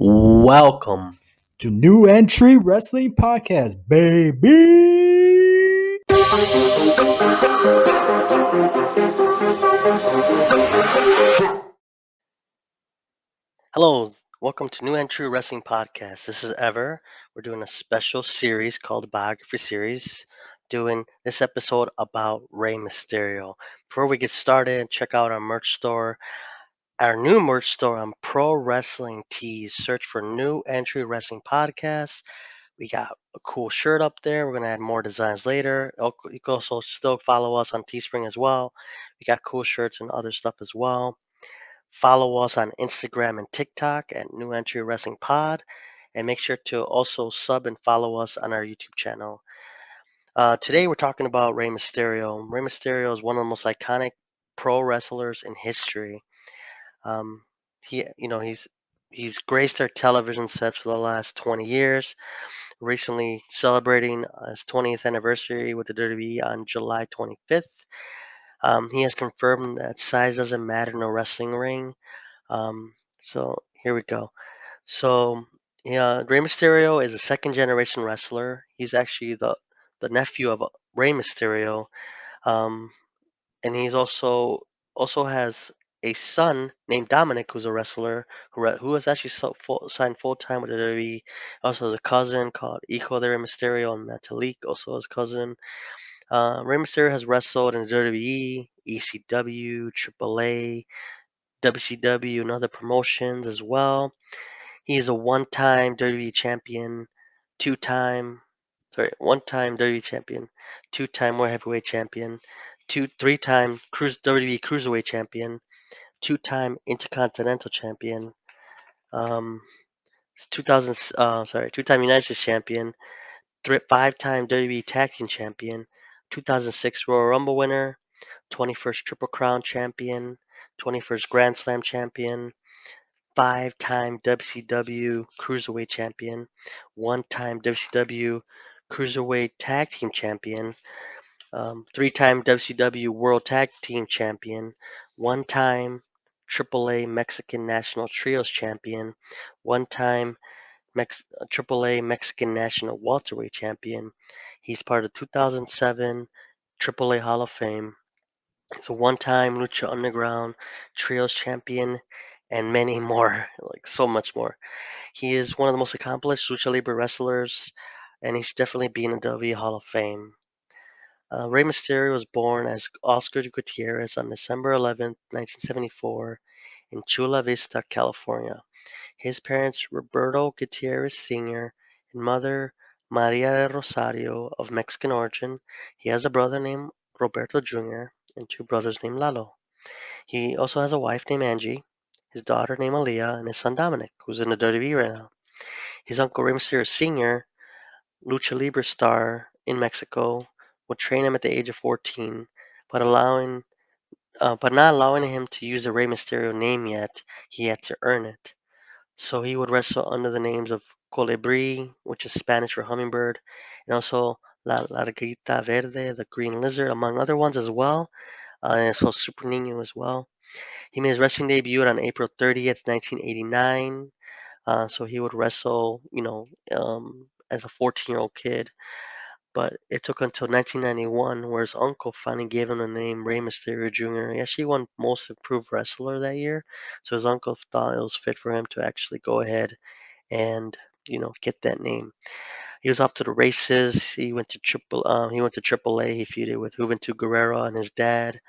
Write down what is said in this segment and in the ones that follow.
Welcome to New Entry Wrestling Podcast, baby. Hello, welcome to New Entry Wrestling Podcast. This is Ever. We're doing a special series called the Biography series, doing this episode about Rey Mysterio. Before we get started, check out our merch store. Our new merch store on Pro Wrestling Tees. Search for New Entry Wrestling Podcast. We got a cool shirt up there. We're going to add more designs later. You can also still follow us on Teespring as well. We got cool shirts and other stuff as well. Follow us on Instagram and TikTok at New Entry Wrestling Pod. And make sure to also sub and follow us on our YouTube channel. Today we're talking about Rey Mysterio. Rey Mysterio is one of the most iconic pro wrestlers in history. Um, he's graced our television sets for the last 20 years. Recently celebrating his 20th anniversary with the WWE on July 25th. He has confirmed that size doesn't matter in a wrestling ring. So here we go. So yeah, Rey Mysterio is a second generation wrestler. He's actually the nephew of Rey Mysterio, um, and he's also has a son named Dominic, who's a wrestler who was actually signed full time with the WWE. Also, the cousin called Hijo de Rey Mysterio, and Metalik, also his cousin. Rey Mysterio has wrestled in the WWE, ECW, AAA, WCW, and other promotions as well. He is a one-time WWE champion, one-time WWE champion, two-time World Heavyweight champion, three-time WWE Cruiserweight champion, two-time Intercontinental champion, um, 2-time United States champion, five-time WWE Tag Team champion, 2006 Royal Rumble winner, 21st Triple Crown champion, 21st Grand Slam champion, five-time WCW Cruiserweight champion, one-time WCW Cruiserweight Tag Team champion, three-time WCW World Tag Team champion, one-time AAA Mexican National Trios champion, one-time AAA Mexican National Welterweight champion. He's part of the 2007 AAA Hall of Fame. He's a one-time Lucha Underground Trios champion and many more, like so much more. He is one of the most accomplished lucha libre wrestlers, and he should definitely be in the WWE Hall of Fame. Rey Mysterio was born as Oscar Gutierrez on December 11th, 1974, in Chula Vista, California. His parents, Roberto Gutierrez Sr. and mother, Maria de Rosario, of Mexican origin. He has a brother named Roberto Jr. and two brothers named Lalo. He also has a wife named Angie, his daughter named Aaliyah, and his son Dominic, who's in the WWE right now. His uncle Rey Mysterio Sr., lucha libre star in Mexico, would train him at the age of 14, but not allowing him to use the Rey Mysterio name yet. He had to earn it. So he would wrestle under the names of Colibri, which is Spanish for hummingbird, and also La Larguita Verde, the green lizard, among other ones as well. And so Super Nino as well. He made his wrestling debut on April 30th, 1989. So he would wrestle, as a 14-year-old kid. But it took until 1991 where his uncle finally gave him the name Rey Mysterio Jr. He actually won Most Improved Wrestler that year. So his uncle thought it was fit for him to actually go ahead and, get that name. He was off to the races. He went to AAA. He feuded with Juventud Guerrero and his dad,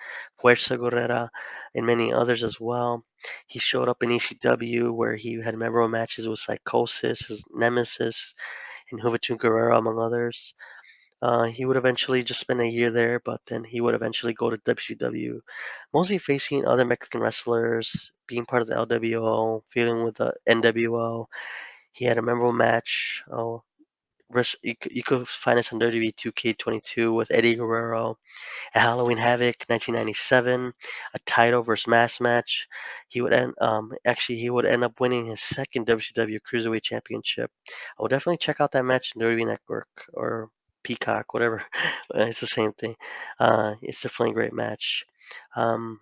Fuerza Guerrera, and many others as well. He showed up in ECW where he had memorable matches with Psychosis, his nemesis, and Juventud Guerrero, among others. He would eventually just spend a year there, but then he would eventually go to WCW, mostly facing other Mexican wrestlers, being part of the LWO, feuding with the NWO. He had a memorable match. You could find this on WWE 2K22 with Eddie Guerrero at Halloween Havoc 1997, a title versus mass match. He would end up winning his second WCW Cruiserweight Championship. I will definitely check out that match in WWE Network or Peacock, whatever. It's the same thing. It's definitely a great match. Um,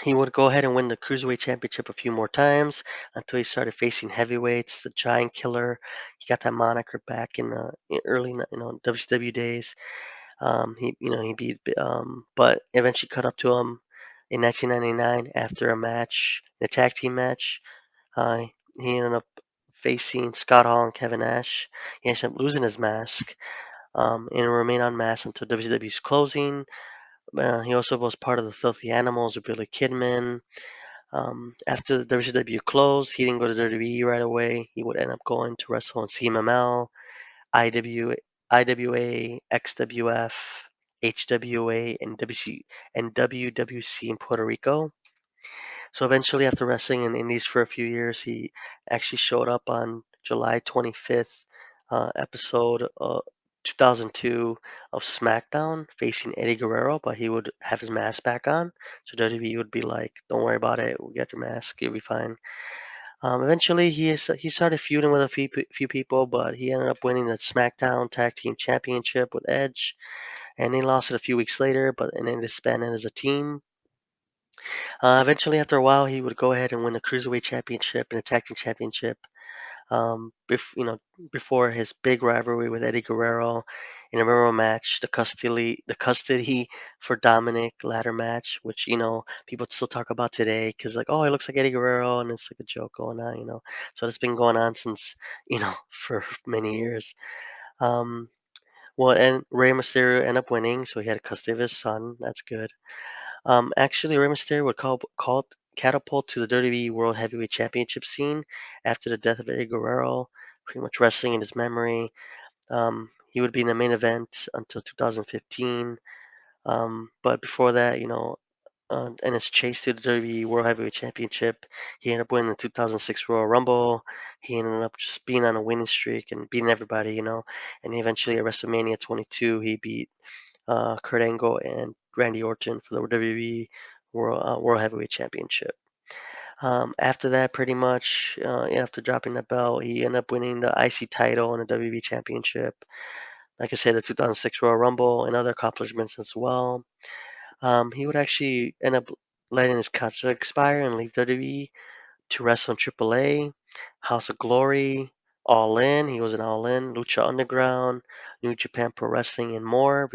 He would go ahead and win the Cruiserweight Championship a few more times until he started facing heavyweights, the Giant Killer. He got that moniker back in the early, WCW days. He beat, but eventually caught up to him in 1999 after a match, a tag team match. Uh, he ended up facing Scott Hall and Kevin Nash. He ended up losing his mask and remained unmasked until WCW's closing. He also was part of the Filthy Animals with Billy Kidman. After the WCW closed, he didn't go to WWE right away. He would end up going to wrestle in CMLL, IW, IWA, XWF, HWA, and WWC in Puerto Rico. So eventually, after wrestling in Indies for a few years, he actually showed up on July 25th episode 2002 of SmackDown facing Eddie Guerrero, but he would have his mask back on. So WWE would be like, "Don't worry about it. We'll get your mask. You'll be fine." Eventually, he started feuding with a few people, but he ended up winning the SmackDown Tag Team Championship with Edge, and he lost it a few weeks later, but and then disbanded as a team. Eventually, after a while, he would go ahead and win the Cruiserweight Championship and the Tag Team Championship. Before his big rivalry with Eddie Guerrero in a memorable match, the custody for Dominic ladder match, which people still talk about today because like, oh, it looks like Eddie Guerrero, and it's like a joke going on. So it's been going on since for many years. Um, well, and Rey Mysterio ended up winning, so he had custody of his son. That's good. Actually, Rey Mysterio would catapult to the WWE World Heavyweight Championship scene after the death of Eddie Guerrero, pretty much wrestling in his memory. He would be in the main event until 2015. But before that, in his chase to the WWE World Heavyweight Championship, he ended up winning the 2006 Royal Rumble. He ended up just being on a winning streak and beating everybody. And eventually at WrestleMania 22, he beat Kurt Angle and Randy Orton for the WWE World Heavyweight Championship. After that, pretty much, after dropping the belt, he ended up winning the IC title and the WWE Championship. Like I said, the 2006 Royal Rumble and other accomplishments as well. He would actually end up letting his contract expire and leave WWE to wrestle in AAA, House of Glory, All In. He was in All In, Lucha Underground, New Japan Pro Wrestling, and more.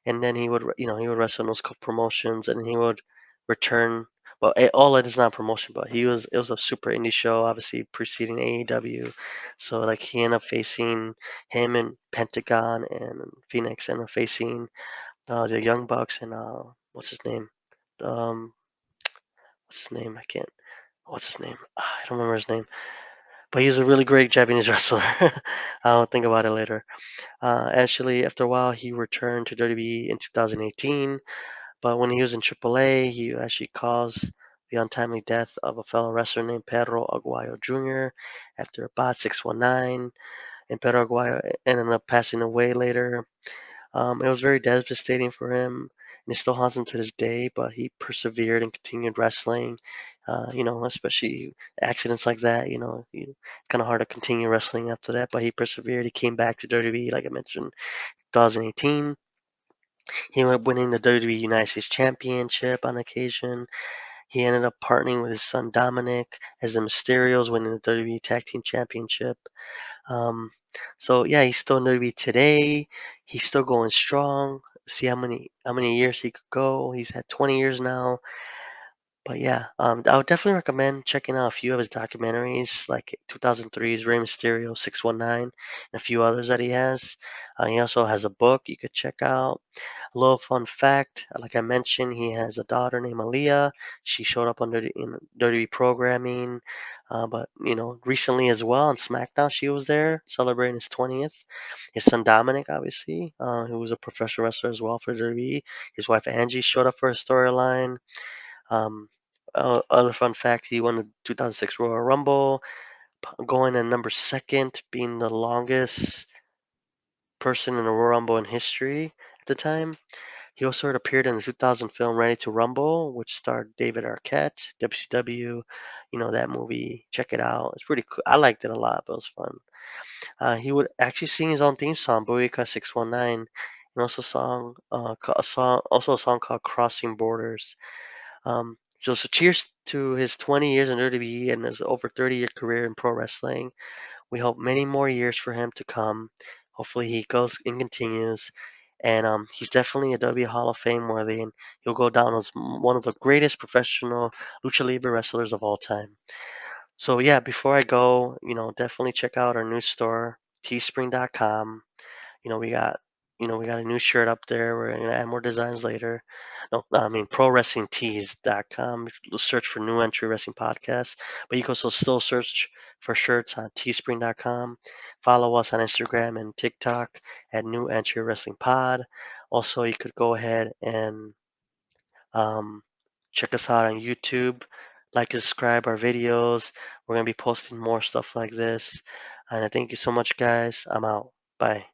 And then he would wrestle in those promotions, and he would return. Well, All In is not a promotion, but it was a super indie show, obviously preceding AEW. So like he ended up facing him and Pentagon and Phoenix, ended up facing the Young Bucks and what's his name? Um, what's his name? I can't. What's his name? I don't remember his name. But he's a really great Japanese wrestler. I'll think about it later. Actually, after a while, he returned to WWE in 2018. But when he was in AAA, he actually caused the untimely death of a fellow wrestler named Pedro Aguayo Jr. after a bot 619, and Pedro Aguayo ended up passing away later. It was very devastating for him, and it still haunts him to this day. But he persevered and continued wrestling. Especially accidents like that. Kind of hard to continue wrestling after that. But he persevered. He came back to WWE, like I mentioned, 2018. He ended up winning the WWE United States Championship on occasion. He ended up partnering with his son Dominic as the Mysterios, winning the WWE Tag Team Championship. Um, so yeah, he's still in WWE today. He's still going strong. See how many years he could go. He's had 20 years now. But yeah, I would definitely recommend checking out a few of his documentaries, like 2003's Rey Mysterio 619, and a few others that he has. He also has a book you could check out. A little fun fact, like I mentioned, he has a daughter named Aaliyah. She showed up under in WWE programming, but recently as well on SmackDown, she was there celebrating his 20th. His son Dominic, obviously, who was a professional wrestler as well for WWE. His wife Angie showed up for a storyline. Um, Other fun fact, he won the 2006 Royal Rumble, going in number second, being the longest person in a Royal Rumble in history at the time. He also had appeared in the 2000 film Ready to Rumble, which starred David Arquette, WCW. That movie. Check it out. It's pretty cool. I liked it a lot, but it was fun. He would actually sing his own theme song, Boyka 619, and also a song called Crossing Borders. So cheers to his 20 years in WWE and his over 30-year career in pro wrestling. We hope many more years for him to come. Hopefully he goes and continues. And he's definitely a W Hall of Fame worthy, and he'll go down as one of the greatest professional lucha libre wrestlers of all time. So yeah, before I go, definitely check out our new store, teespring.com. We got we got a new shirt up there. We're gonna add more designs later. No, I mean prowrestlingtees.com. If you search for New Entry Wrestling Podcast, but you can also still search for shirts on teespring.com. Follow us on Instagram and TikTok at New Entry Wrestling Pod. Also, you could go ahead and um, check us out on YouTube. Like and subscribe our videos. We're gonna be posting more stuff like this. And I thank you so much, guys. I'm out. Bye.